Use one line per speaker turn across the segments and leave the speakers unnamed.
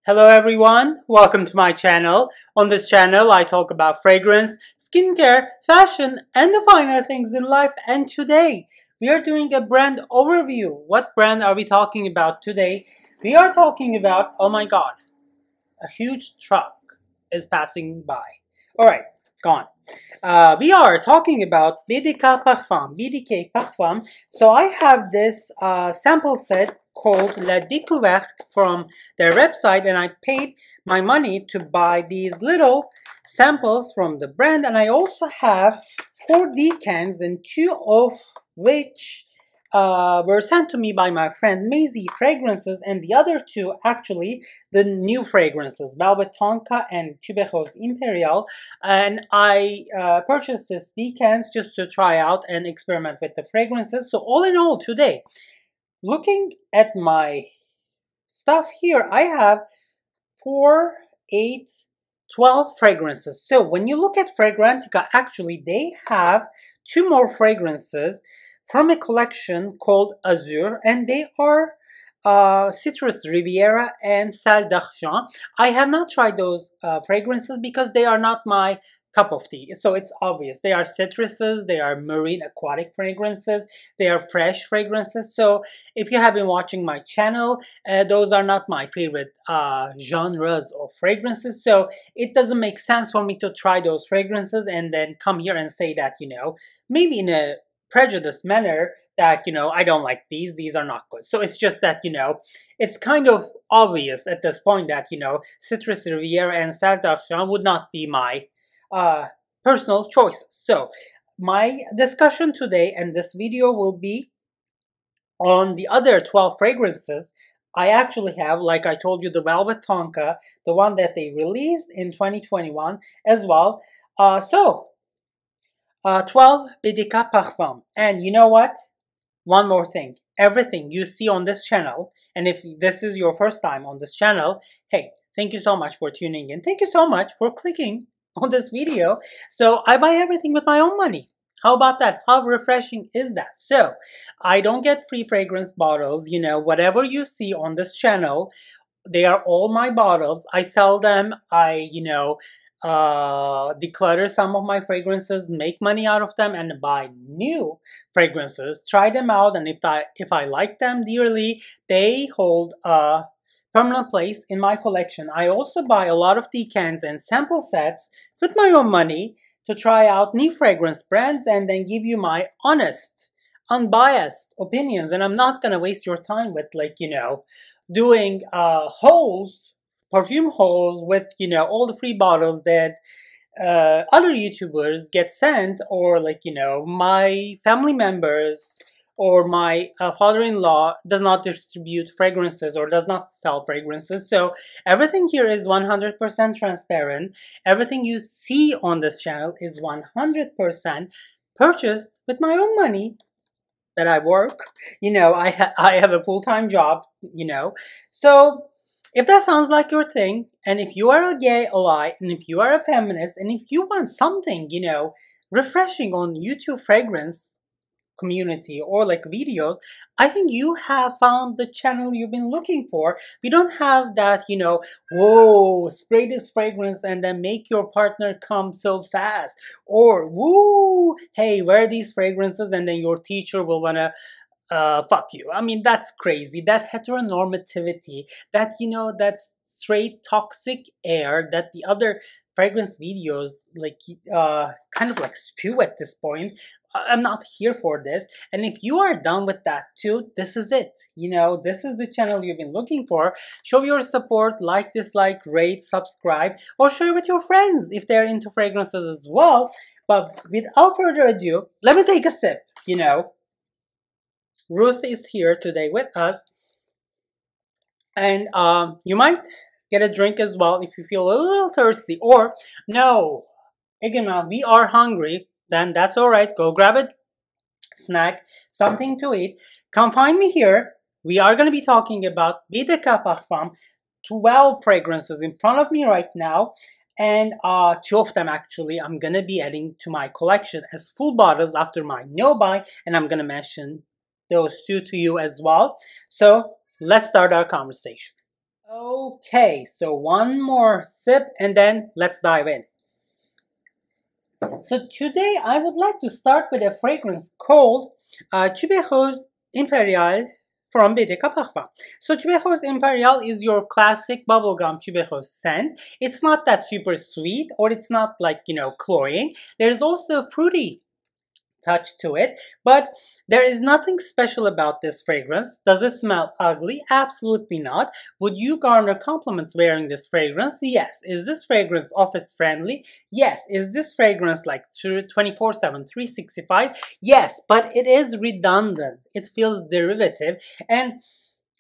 Hello everyone, welcome to my channel. On this channel I talk about fragrance, skincare, fashion and the finer things in life, and today we are doing a brand overview. What brand are we talking about today? We are talking about, oh my god, a huge truck is passing by. Alright, gone. We are talking about BDK Parfums. So I have this sample set called La Découverte from their website, and I paid my money to buy these little samples from the brand. And I also have 4 decants, and 2 of which were sent to me by my friend Maisie Fragrances, and the other 2 actually the new fragrances, Velvet Tonka and Tubéreuse Imperial. And I purchased these decants just to try out and experiment with the fragrances. So all in all, today, looking at my stuff here, I have 4, 8, 12 fragrances. So when you look at Fragrantica, actually they have 2 more fragrances from a collection called Azur, and they are Citrus Riviera and Salle d'Argent. I have not tried those fragrances because they are not my cup of tea. So it's obvious. They are citruses, they are marine aquatic fragrances, they are fresh fragrances. So if you have been watching my channel, those are not my favorite genres of fragrances. So it doesn't make sense for me to try those fragrances and then come here and say that, you know, maybe in a prejudiced manner that, you know, I don't like these are not good. So it's just that, you know, it's kind of obvious at this point that, you know, Citrus Riviera and Salle d'Argent would not be my personal choices. So my discussion today and this video will be on the other 12 fragrances. I actually have, like I told you, the Velvet Tonka, the one that they released in 2021 as well. 12 BDK Parfums. And you know what? One more thing. Everything you see on this channel, and if this is your first time on this channel, hey, thank you so much for tuning in. Thank you so much for clicking on this video. So I buy everything with my own money. How about that? How refreshing is that? So I don't get free fragrance bottles. You know, whatever you see on this channel, they are all my bottles. I sell them. I, you know, declutter some of my fragrances, make money out of them, and buy new fragrances, try them out, and if I like them dearly, they hold a permanent place in my collection. I also buy a lot of decants and sample sets with my own money to try out new fragrance brands and then give you my honest, unbiased opinions. And I'm not gonna waste your time with, like, you know, doing perfume hauls with, you know, all the free bottles that other YouTubers get sent, or, like, you know, my family members or my father-in-law does not distribute fragrances or does not sell fragrances. So everything here is 100% transparent. Everything you see on this channel is 100% purchased with my own money that I work. You know, I have a full-time job, you know. So if that sounds like your thing, and if you are a gay ally, and if you are a feminist, and if you want something, you know, refreshing on YouTube fragrance community or like videos, I think you have found the channel you've been looking for. We don't have that, you know, whoa, spray this fragrance and then make your partner come so fast, or woo, hey, wear these fragrances and then your teacher will wanna fuck you. I mean, that's crazy. That heteronormativity, that, you know, that straight toxic air that the other fragrance videos like kind of like spew at this point. I'm not here for this. And if you are done with that too, this is it. You know, this is the channel you've been looking for. Show your support, like, dislike, rate, subscribe, or share with your friends if they're into fragrances as well. But without further ado, let me take a sip. You know, Ruth is here today with us, and you might get a drink as well if you feel a little thirsty, or no, Egemen, we are hungry, then that's alright. Go grab a snack, something to eat. Come find me here. We are going to be talking about BDK Parfums, 12 fragrances in front of me right now, and 2 of them actually I'm going to be adding to my collection as full bottles after my no buy, and I'm going to mention those 2 to you as well. So let's start our conversation. Okay, so one more sip and then let's dive in. So today I would like to start with a fragrance called Tubéreuse Imperial from BDK Parfums. So Tubéreuse Imperial is your classic bubblegum tuberose scent. It's not that super sweet, or it's not like, cloying. There's also a fruity touch to it, but there is nothing special about this fragrance. Does it smell ugly? Absolutely not. Would you garner compliments wearing this fragrance? Yes. Is this fragrance office friendly? Yes. Is this fragrance like 24/7, 365? Yes, but it is redundant. It feels derivative, and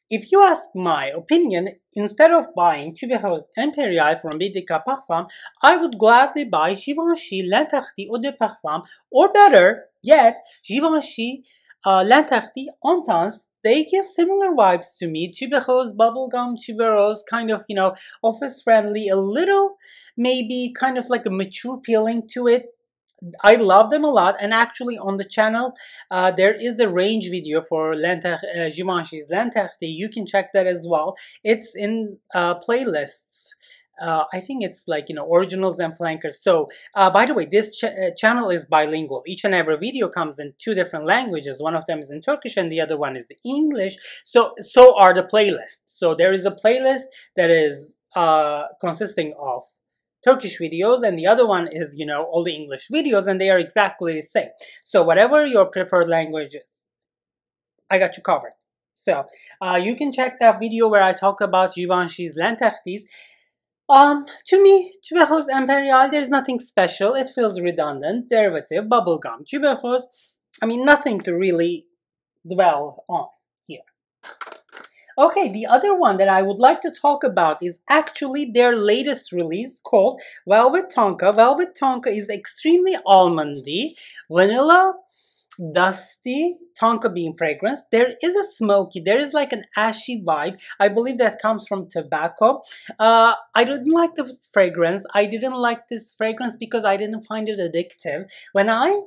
if you ask my opinion, instead of buying Tubéreuse Imperial from BDK Parfums, I would gladly buy Givenchy L'Interdit Eau de Parfum, or better yet, Givenchy L'Interdit Intense. They give similar vibes to me. Tubéreuse, bubblegum, tuberose, kind of, office friendly, a little maybe kind of like a mature feeling to it. I love them a lot, and actually on the channel there is a range video for Givenchy's L'Interdit. You can check that as well. It's in playlists. I think it's like, originals and flankers. So by the way, this channel is bilingual. Each and every video comes in 2 different languages. One of them is in Turkish and the other one is English. So are the playlists. So there is a playlist that is consisting of Turkish videos, and the other one is, all the English videos, and they are exactly the same. So whatever your preferred language is, I got you covered. So you can check that video where I talk about Givenchy's L'Interdit. To me, Tubéreuse Imperial, there's nothing special. It feels redundant, derivative, bubblegum. Tubéreuse, nothing to really dwell on here. Okay, the other one that I would like to talk about is actually their latest release called Velvet Tonka. Velvet Tonka is extremely almondy, vanilla, dusty tonka bean fragrance. There is a smoky, there is like an ashy vibe. I believe that comes from tobacco. I didn't like this fragrance. I didn't like this fragrance because I didn't find it addictive. When I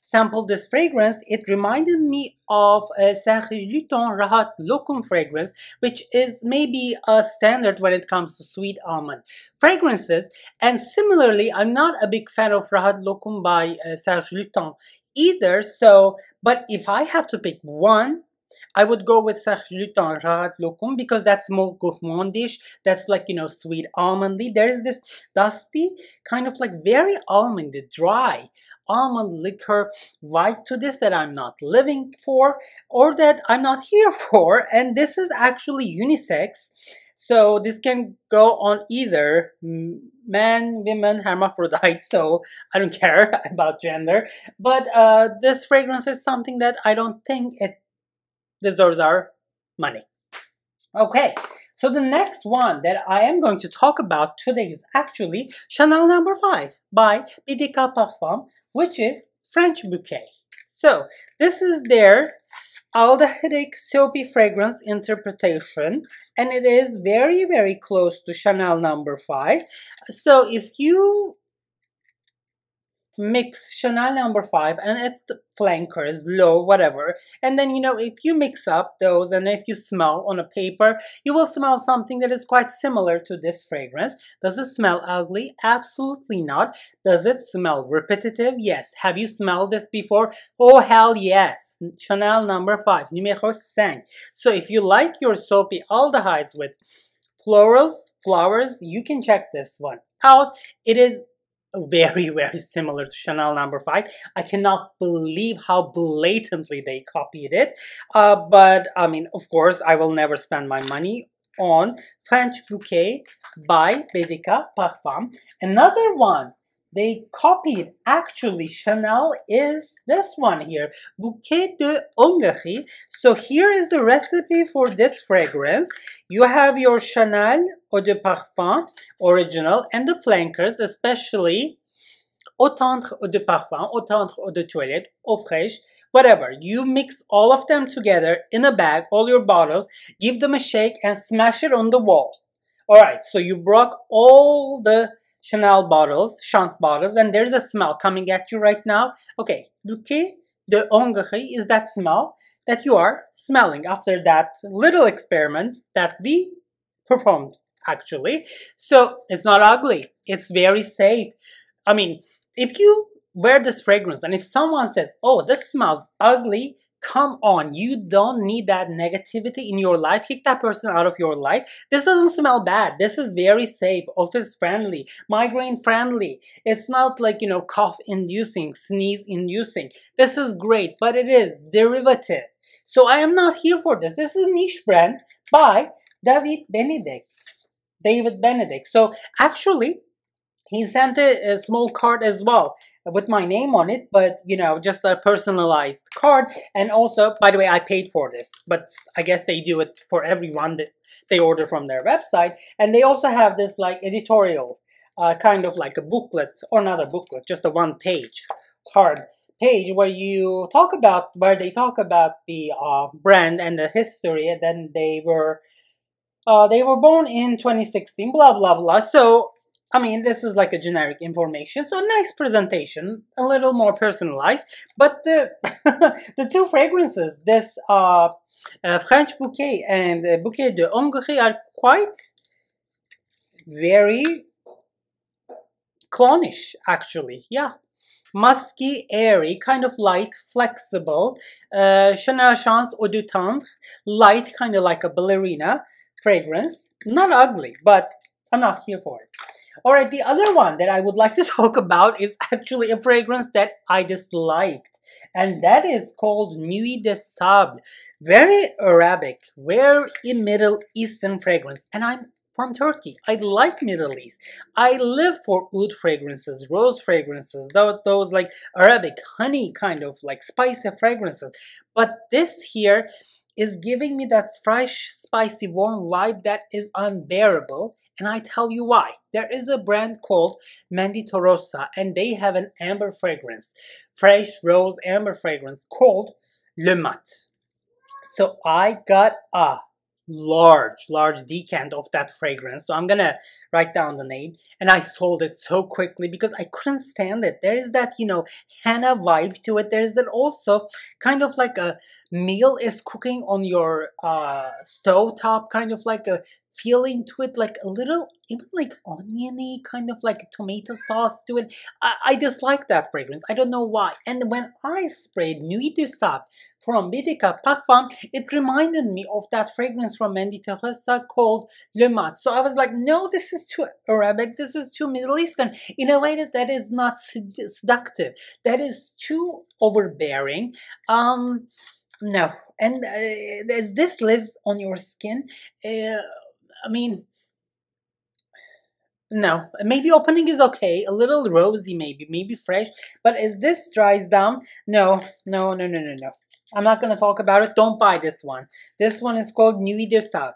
sampled this fragrance, it reminded me of a Serge Lutens Rahat Lokum fragrance, which is maybe a standard when it comes to sweet almond fragrances. And similarly, I'm not a big fan of Rahat Lokum by Serge Lutens either. So, but if I have to pick one, I would go with Serge Lutens Rahat Lokum because that's more gourmandish. That's like, sweet almondy. There is this dusty, kind of like very almondy, dry almond liquor vibe to this that I'm not living for, or that I'm not here for. And this is actually unisex. So this can go on either man, women, hermaphrodite. So I don't care about gender. But this fragrance is something that I don't think it deserves our money. Okay, so the next one that I am going to talk about today is actually Chanel No. 5 by BDK Parfums, which is French Bouquet. So this is their aldehydic soapy fragrance interpretation, and it is very, very close to Chanel No. 5. So if you mix Chanel No. 5 and it's the flankers, low, whatever, and then if you mix up those and if you smell on a paper, you will smell something that is quite similar to this fragrance. Does it smell ugly? Absolutely not. Does it smell repetitive? Yes. Have you smelled this before? Oh hell yes. Chanel No. 5, numéro 5. So if you like your soapy aldehydes with flowers, you can check this one out. It is very, very similar to Chanel No. 5. I cannot believe how blatantly they copied it. But of course, I will never spend my money on French Bouquet by BDK Parfums. Another one they copied, actually, Chanel, is this one here, Bouquet de Hongrie. So here is the recipe for this fragrance. You have your Chanel Eau de Parfum original and the flankers, especially Eau Tendre Eau de Parfum, Eau Tendre Eau de Toilette, Eau Fraîche, whatever. You mix all of them together in a bag, all your bottles, give them a shake and smash it on the wall. Alright, so you broke all the Chanel bottles, Chance bottles, and there's a smell coming at you right now. Okay, Bouquet de Hongrie is that smell that you are smelling after that little experiment that we performed actually. So it's not ugly. It's very safe. I mean, if you wear this fragrance and if someone says, oh, this smells ugly, come on, you don't need that negativity in your life. Kick that person out of your life. This doesn't smell bad. This is very safe, office friendly, migraine friendly. It's not like, you know, cough inducing, sneeze inducing. This is great, but it is derivative. So I am not here for this. This is a niche brand by David Benedict. So actually, he sent a small card as well with my name on it, but you know, just a personalized card. And also, by the way, I paid for this, but I guess they do it for everyone that they order from their website. And they also have this like editorial, kind of like a booklet, or not a booklet, just a one-page card page where they talk about the brand and the history, and then they were born in 2016, blah blah blah. So I mean, this is like a generic information, so nice presentation, a little more personalized. But the the two fragrances, this French Bouquet and Bouquet de Hongrie, are quite very clownish, actually. Yeah, musky, airy, kind of light, flexible. Chanel Chance Eau de Tendre, light, kind of like a ballerina fragrance. Not ugly, but I'm not here for it. Alright, the other one that I would like to talk about is actually a fragrance that I disliked. And that is called Nuit de Sable. Very Arabic, very Middle Eastern fragrance. And I'm from Turkey. I like Middle East. I live for oud fragrances, rose fragrances, those like Arabic honey kind of like spicy fragrances. But this here is giving me that fresh, spicy, warm vibe that is unbearable. And I tell you why. There is a brand called Mendito Rosa, and they have an amber fragrance, fresh rose amber fragrance called Le Mat. So I got a large decant of that fragrance. So I'm gonna write down the name, and I sold it so quickly because I couldn't stand it. There is that, you know, henna vibe to it. There is that also kind of like a meal is cooking on your stove top, kind of like a feeling to it, like a little, even like oniony, kind of like a tomato sauce to it. I dislike that fragrance. I don't know why. And when I sprayed Nuit de Sable from BDK Parfums, it reminded me of that fragrance from Mendito Rosa called Le Mat. So I was like, no, this is too Arabic, this is too Middle Eastern, in a way that is not seductive, that is too overbearing. No. And as this lives on your skin, I mean, no, maybe opening is okay, a little rosy, maybe fresh, but as this dries down, no. I'm not going to talk about it. Don't buy this one. This one is called Nuit de Sable.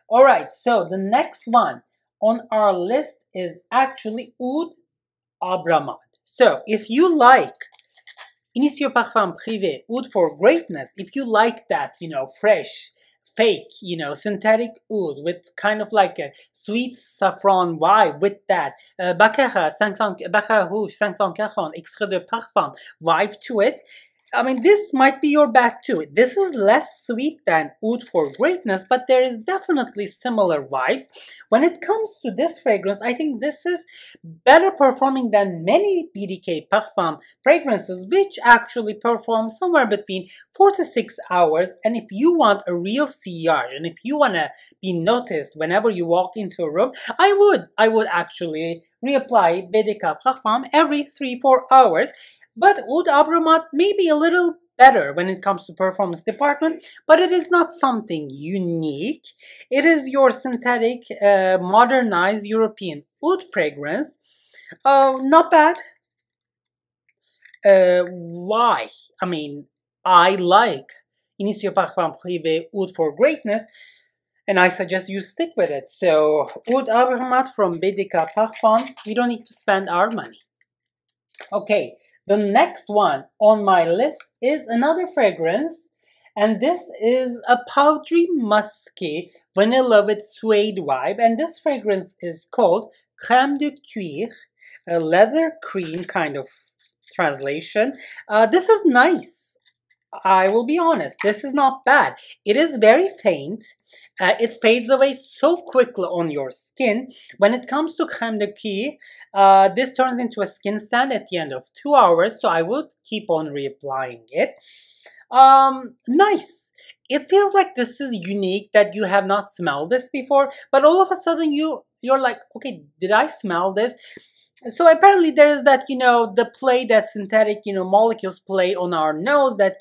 Alright, so the next one on our list is actually Oud Abramad. So if you like Initio Parfum Privé, Oud for Greatness, if you like that, you know, fresh, fake, you know, synthetic oud with kind of like a sweet saffron vibe with that Baccarat Rouge 540 extrait de parfum vibe to it, I mean, this might be your bag too. This is less sweet than Oud for Greatness, but there is definitely similar vibes. When it comes to this fragrance, I think this is better performing than many BDK Parfum fragrances, which actually perform somewhere between 4 to 6 hours. And if you want a real sillage, and if you want to be noticed whenever you walk into a room, I would actually reapply BDK Parfum every 3-4 hours. But Oud Abramad may be a little better when it comes to performance department, but it is not something unique. It is your synthetic, modernized European oud fragrance. Not bad. Why? I mean, I like Initio Parfum Privé Oud for Greatness, and I suggest you stick with it. So, Oud Abramad from BDK Parfum, we don't need to spend our money. Okay. The next one on my list is another fragrance, and this is a powdery musky vanilla with suede vibe, and this fragrance is called Crème de Cuir, a leather cream kind of translation. This is nice. I will be honest, this is not bad. It is very faint. It fades away so quickly on your skin. When it comes to Crème de Cuir, this turns into a skin sand at the end of 2 hours, so I would keep on reapplying it. Nice. It feels like this is unique, that you have not smelled this before, but all of a sudden you're like, okay, did I smell this? So apparently there is that, the play that synthetic, molecules play on our nose, that,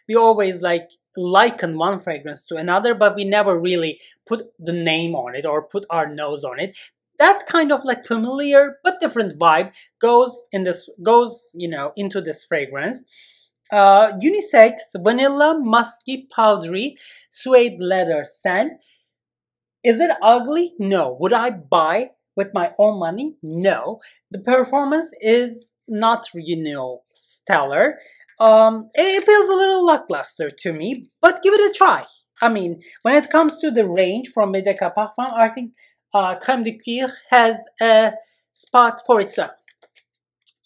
we always like liken one fragrance to another, but we never really put the name on it or put our nose on it. That kind of like familiar but different vibe goes into this fragrance. Unisex, vanilla, musky, powdery, suede leather scent. Is it ugly? No. Would I buy with my own money? No. The performance is not, stellar. It feels a little lackluster to me, but give it a try. I mean, when it comes to the range from BDK Parfums, I think Crème de Cuir has a spot for itself.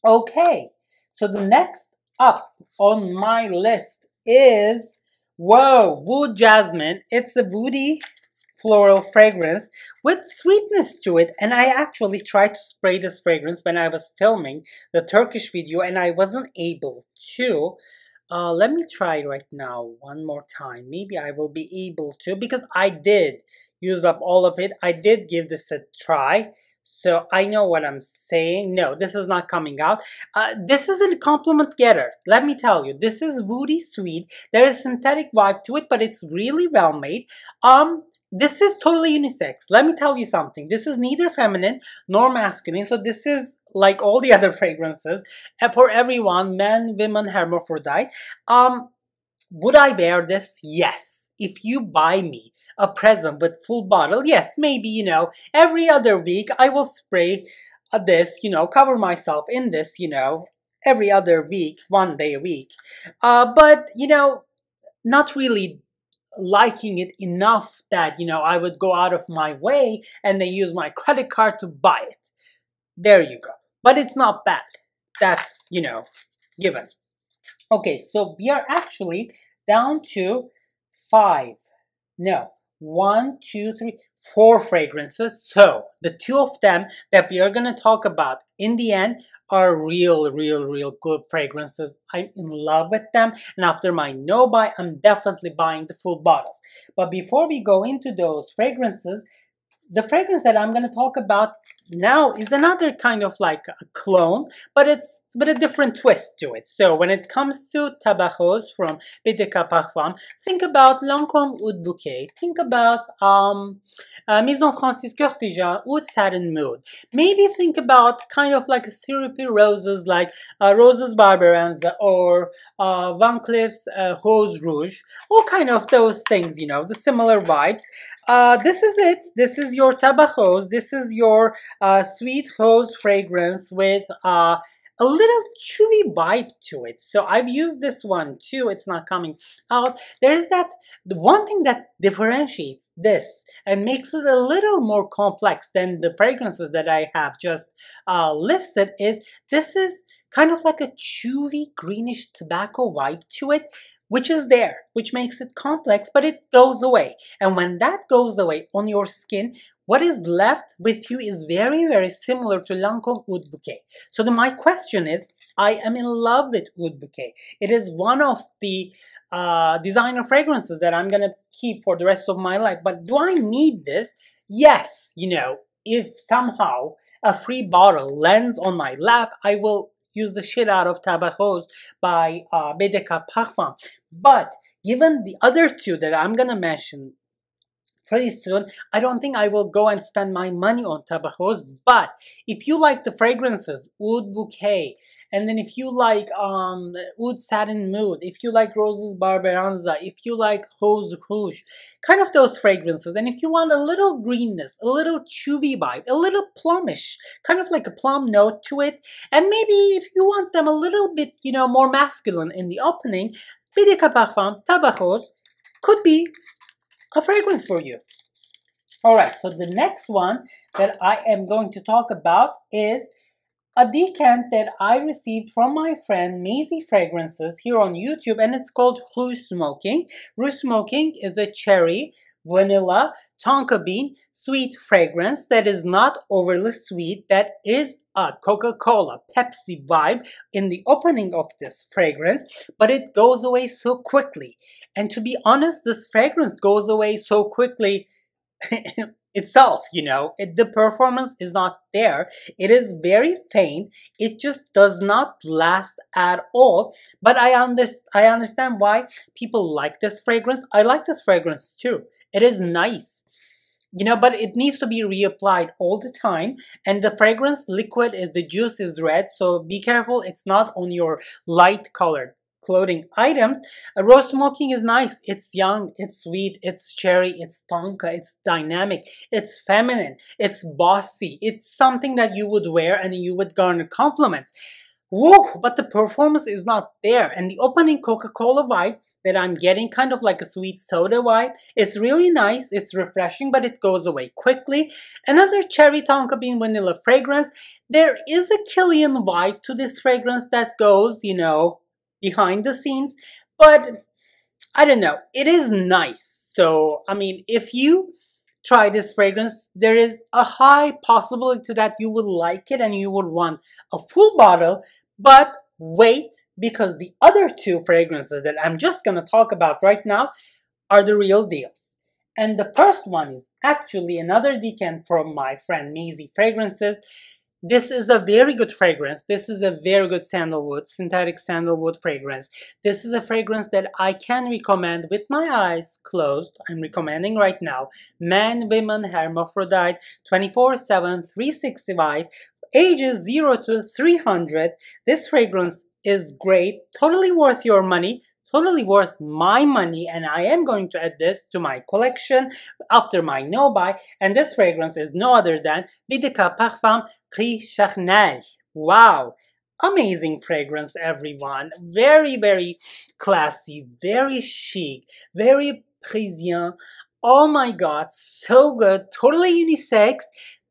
Okay, so the next up on my list is, whoa, Wood Jasmin. It's a woody floral fragrance with sweetness to it, and I actually tried to spray this fragrance when I was filming the Turkish video and I wasn't able to. Let me try right now one more time. Maybe I will be able to, because I did use up all of it. I did give this a try, so I know what I'm saying. No, this is not coming out. This is a compliment getter. Let me tell you, this is woody sweet. There is synthetic vibe to it, but it's really well made. This is totally unisex. Let me tell you something. This is neither feminine nor masculine. So this is like all the other fragrances, for everyone, men, women, hermaphrodite. Would I wear this? Yes. If you buy me a present with full bottle, yes, maybe, every other week I will spray this, cover myself in this, every other week, 1 day a week. But, not really liking it enough that, I would go out of my way and then use my credit card to buy it. There you go. But it's not bad. That's, given. Okay, so we are actually down to 4 fragrances. So the 2 of them that we are going to talk about in the end are real good fragrances. I'm in love with them, and after my no buy, I'm definitely buying the full bottles. But before we go into those fragrances, the fragrance that I'm going to talk about now is another kind of like a clone, but it's with a different twist to it. So when it comes to Tabac Rose from BDK Parfums, think about Lancôme Oud Bouquet, think about Maison Francis Curtijan Oud Satin Mood. Maybe think about kind of like syrupy roses like Roses Barbaranza or Van Cleef's Rose Rouge, all kind of those things, the similar vibes. This is it. This is your Tabac Rose. This is your sweet rose fragrance with a little chewy vibe to it. So I've used this one too. It's not coming out. There is the one thing that differentiates this and makes it a little more complex than the fragrances that I have just listed is this is kind of like a chewy greenish tobacco vibe to it, which is there, which makes it complex, but it goes away. And when that goes away on your skin, what is left with you is very similar to Lancôme Oud Bouquet. So my question is, I am in love with Oud Bouquet. It is one of the designer fragrances that I'm going to keep for the rest of my life. But do I need this? Yes, if somehow a free bottle lands on my lap, I will use the shit out of Tabac Rose by BDK Parfums. But given the other 2 that I'm going to mention pretty soon, I don't think I will go and spend my money on Tabac Rose. But if you like the fragrances, Oud Bouquet, and then if you like Oud Satin Mood, if you like Roses Barbaranza, if you like Rose Rouge, kind of those fragrances, and if you want a little greenness, a little chewy vibe, a little plumish, kind of like a plum note to it, and maybe if you want them a little bit, more masculine in the opening, BDK Parfums Tabac Rose could be a fragrance for you. Alright, so the next one that I am going to talk about is a decant that I received from my friend Maisie Fragrances here on YouTube, and it's called Rouge Smoking. Rouge Smoking is a cherry, vanilla, tonka bean, sweet fragrance that is not overly sweet, that is a Coca-Cola, Pepsi vibe in the opening of this fragrance, but it goes away so quickly. And to be honest, this fragrance goes away so quickly itself, the performance is not there. It is very faint. It just does not last at all. But I understand why people like this fragrance. I like this fragrance too. It is nice, but it needs to be reapplied all the time. And the fragrance liquid the juice is red, so be careful it's not on your light colored clothing items. Rouge Smoking is nice. It's young, it's sweet, it's cherry, it's tonka, it's dynamic, it's feminine, it's bossy. It's something that you would wear and you would garner compliments. Whoa, but the performance is not there. And the opening Coca-Cola vibe that I'm getting, kind of like a sweet soda vibe, it's really nice, it's refreshing, but it goes away quickly. Another cherry tonka bean vanilla fragrance. There is a Killian vibe to this fragrance that goes, behind the scenes, but I don't know, it is nice. So, I mean, if you try this fragrance, there is a high possibility that you will like it and you would want a full bottle, but wait, because the other two fragrances that I'm just gonna talk about right now are the real deals. And the first one is actually another decant from my friend Maisie Fragrances. This is a very good fragrance. This is a very good sandalwood, synthetic sandalwood fragrance. This is a fragrance that I can recommend with my eyes closed. I'm recommending right now. Man, women, hermaphrodite, 24/7, 365, ages 0 to 300. This fragrance is great, totally worth your money. Totally worth my money, and I am going to add this to my collection after my no-buy. And this fragrance is no other than BDK Parfums Gris Charnel. Wow, amazing fragrance, everyone. Very, very classy, very chic, very Parisian. Oh my god, so good. Totally unisex.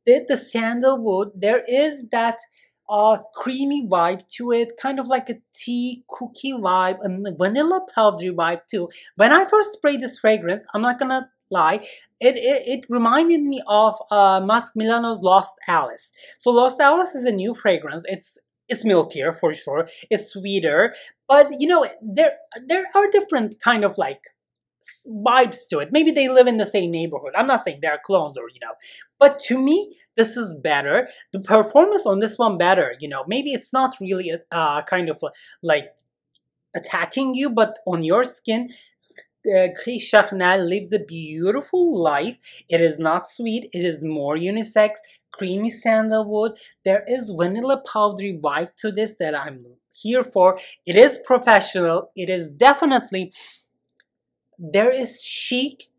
The sandalwood, there is that creamy vibe to it, kind of like a tea cookie vibe, and vanilla powdery vibe too. When I first sprayed this fragrance, I'm not gonna lie, it reminded me of Musk Milano's Lost Alice. So Lost Alice is a new fragrance. It's milkier for sure. It's sweeter, but there are different kind of like vibes to it. Maybe they live in the same neighborhood. I'm not saying they're clones or but to me this is better. The performance on this one better. Maybe it's not really kind of like attacking you, but on your skin, Gris Charnel lives a beautiful life. It is not sweet. It is more unisex, creamy sandalwood. There is vanilla powdery vibe to this that I'm here for. It is professional. It is definitely, there is chic,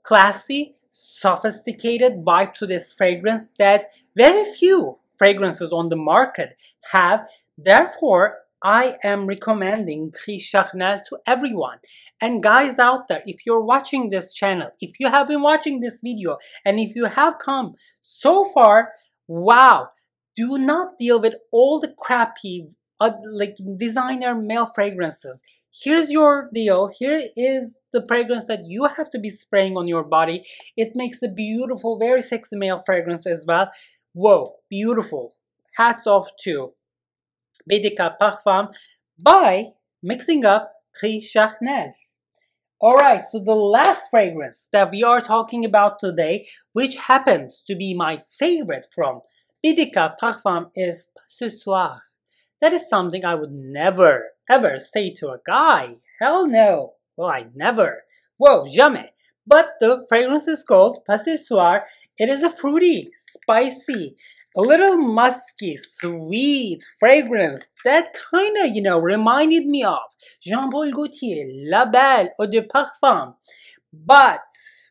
classy, sophisticated vibe to this fragrance that very few fragrances on the market have. Therefore, I am recommending Gris Charnel to everyone. And guys out there, if you're watching this channel, if you have been watching this video, and if you have come so far, wow, do not deal with all the crappy like designer male fragrances. Here's your deal. Here is the fragrance that you have to be spraying on your body. It makes a beautiful, very sexy male fragrance as well. Whoa, beautiful. Hats off to BDK Parfums by mixing up Gris Charnel. Alright, so the last fragrance that we are talking about today, which happens to be my favorite from BDK Parfums, is Ce Soir. That is something I would never, ever say to a guy. Hell no. Well, I never. Whoa, jamais. But the fragrance is called Ce Soir. It is a fruity, spicy, a little musky, sweet fragrance that kind of, reminded me of Jean-Paul Gaultier, La Belle Eau de Parfum. But,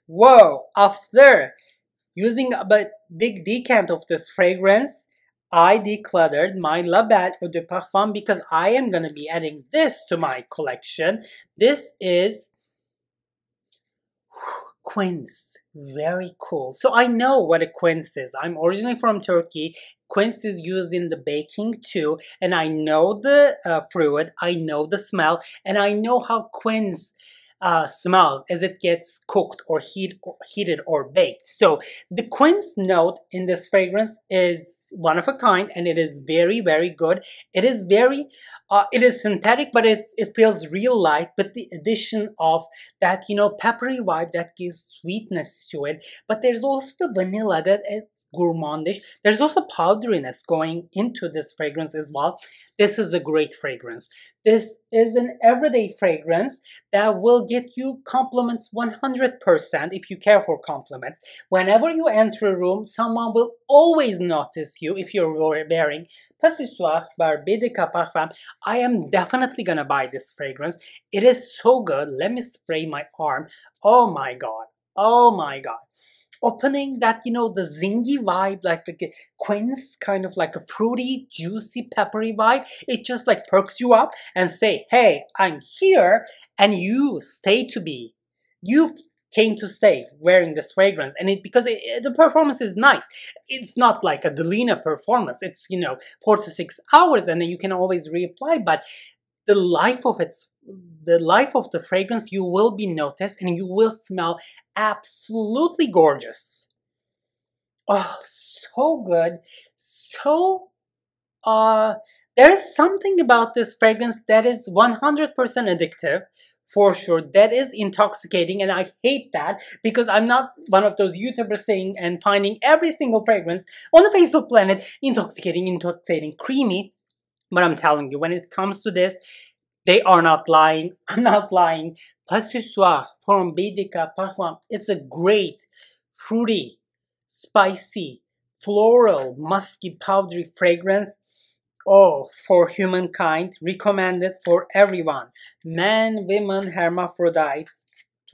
whoa, after using a big decant of this fragrance, I decluttered my La Belle Eau de Parfum because I am going to be adding this to my collection. This is Quince, very cool. So I know what a quince is. I'm originally from Turkey. Quince is used in the baking too, and I know the fruit, I know the smell, and I know how quince smells as it gets cooked or heated or baked. So the quince note in this fragrance is one of a kind, and it is very, very good. It is very it is synthetic, but it feels real life, but the addition of that, you know, peppery vibe that gives sweetness to it. But there's also the vanilla that is gourmandish. There's also powderiness going into this fragrance as well. This is a great fragrance. This is an everyday fragrance that will get you compliments 100% if you care for compliments. Whenever you enter a room, someone will always notice you if you're wearing Ce Soir by BDK Parfums. I am definitely gonna buy this fragrance. It is so good. Let me spray my arm. Oh my god. Oh my god. Opening that, you know, the zingy vibe, like the quince, kind of like a fruity, juicy, peppery vibe. It just like perks you up and say, hey, I'm here, and you stay to be. You came to stay wearing this fragrance, and because the performance is nice. It's not like a Delina performance. It's, you know, 4 to 6 hours, and then you can always reapply, but the life of the fragrance, you will be noticed and you will smell absolutely gorgeous. Oh, so good. So there's something about this fragrance that is 100% addictive, for sure. That is intoxicating, and I hate that because I'm not one of those YouTubers saying and finding every single fragrance on the face of the planet intoxicating, creamy. But I'm telling you, when it comes to this, they are not lying. I'm not lying. Ce Soir from BDK Parfums. It's a great, fruity, spicy, floral, musky, powdery fragrance. Oh, for humankind. Recommended for everyone. Men, women, hermaphrodite.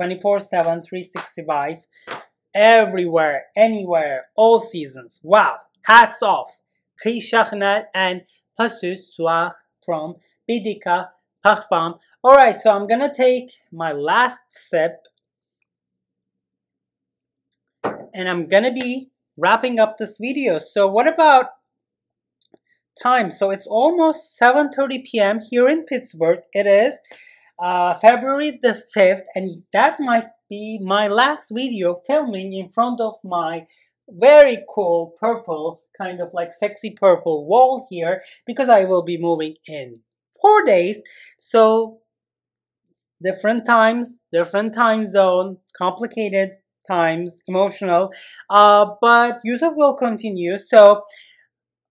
24/7, 365. Everywhere, anywhere, all seasons. Wow. Hats off. Gris Charnel and Ce Soir from BDK Parfums. Alright, so I'm gonna take my last sip and I'm gonna be wrapping up this video. So what about time? So it's almost 7:30 p.m. here in Pittsburgh. It is February the 5th, and that might be my last video filming in front of my very cool purple, kind of like sexy purple wall here, because I will be moving in 4 days. So different times, different time zone, complicated times, emotional, but YouTube will continue. So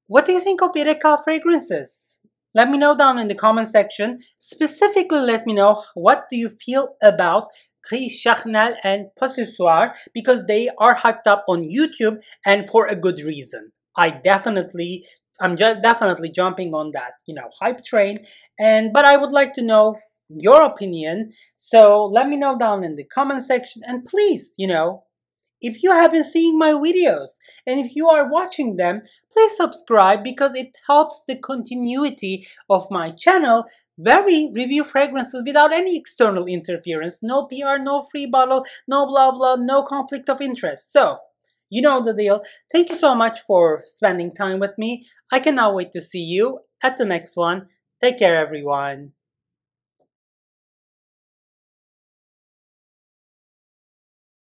what do you think of BDK fragrances? Let me know down in the comment section. Specifically, let me know what do you feel about Gris Charnel and Ce Soir, because they are hyped up on YouTube, and for a good reason. I'm definitely jumping on that, you know, hype train. But I would like to know your opinion. So let me know down in the comment section, and please, you know, if you have been seeing my videos and if you are watching them, please subscribe, because it helps the continuity of my channel, where we review fragrances without any external interference. No PR, no free bottle, no blah blah, no conflict of interest. So, you know the deal. Thank you so much for spending time with me. I cannot wait to see you at the next one. Take care, everyone.